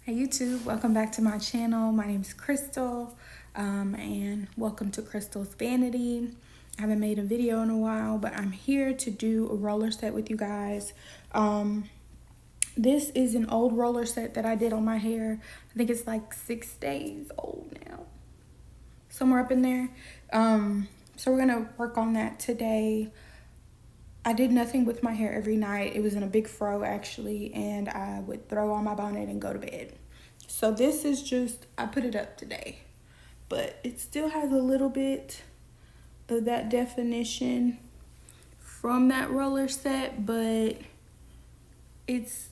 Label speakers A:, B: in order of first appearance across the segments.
A: Hey YouTube, welcome back to my channel. My name is Crystal, and welcome to Crystal's Vanity. I haven't made a video in a while, but I'm here to do a roller set with you guys. This is an old roller set that I did on my hair. I think it's like 6 days old now, somewhere up in there. So we're gonna work on that today. I did nothing with my hair every night. It was in a big fro actually, and I would throw on my bonnet and go to bed. So this is just, I put it up today, but it still has a little bit of that definition from that roller set, but it's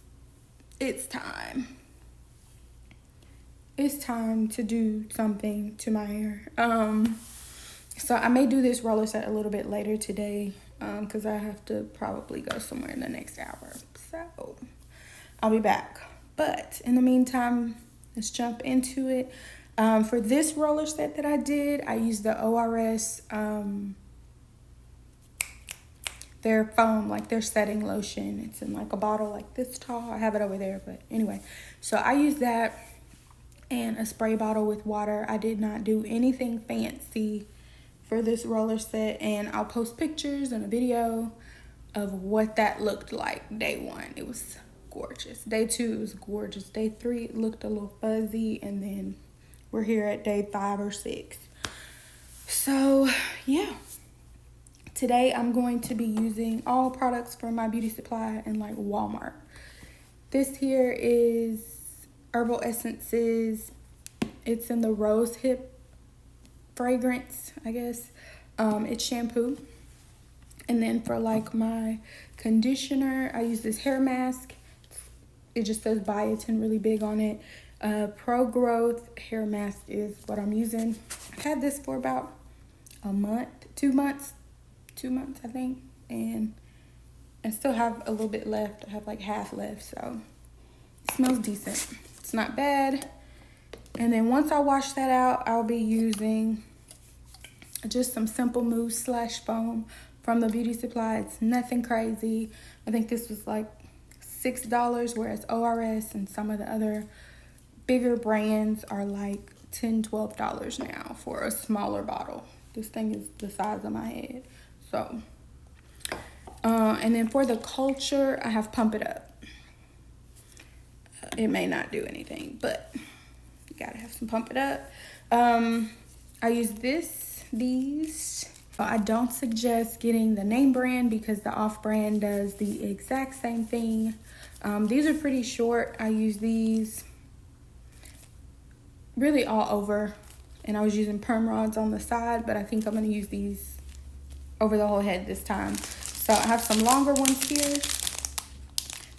A: time. It's time to do something to my hair. So I may do this roller set a little bit later today, because I have to probably go somewhere in the next hour. So I'll be back. But in the meantime, let's jump into it. For this roller set that I did, I used the ORS, their foam, like their setting lotion. It's in like a bottle like this tall. I have it over there, but anyway. So I used that and a spray bottle with water. I did not do anything fancy for this roller set, and I'll post pictures and a video of what that looked like day one. It was gorgeous. Day two, it was gorgeous. Day three, it looked a little fuzzy, and then we're here at day 5 or 6. So yeah, today I'm going to be using all products from my beauty supply and like Walmart. This here is Herbal Essences. It's in the rose hip fragrance, I guess. It's shampoo. And then for like my conditioner, I use this hair mask. It just says biotin really big on it. Pro Growth hair mask is what I'm using. I've had this for about a month, 2 months, I think, and I still have a little bit left. I have like half left, so it smells decent. It's not bad. And then once I wash that out, I'll be using just some simple mousse / foam from the beauty supply. It's nothing crazy. I think this was like $6, whereas ORS and some of the other bigger brands are like $10, $12 now for a smaller bottle. This thing is the size of my head. So, and then for the culture, I have Pump It Up. It may not do anything, but you gotta have some Pump It Up. I use these. I don't suggest getting the name brand because the off-brand does the exact same thing. These are pretty short. I use these really all over, and I was using perm rods on the side, but I think I'm going to use these over the whole head this time. So I have some longer ones here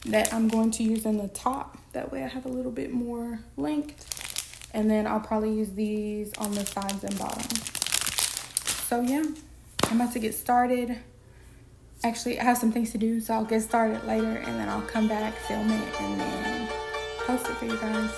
A: that I'm going to use in the top. That way I have a little bit more length, and then I'll probably use these on the sides and bottom. So yeah, I'm about to get started. Actually, I have some things to do, so I'll get started later, and then I'll come back, film it, and then post it for you guys.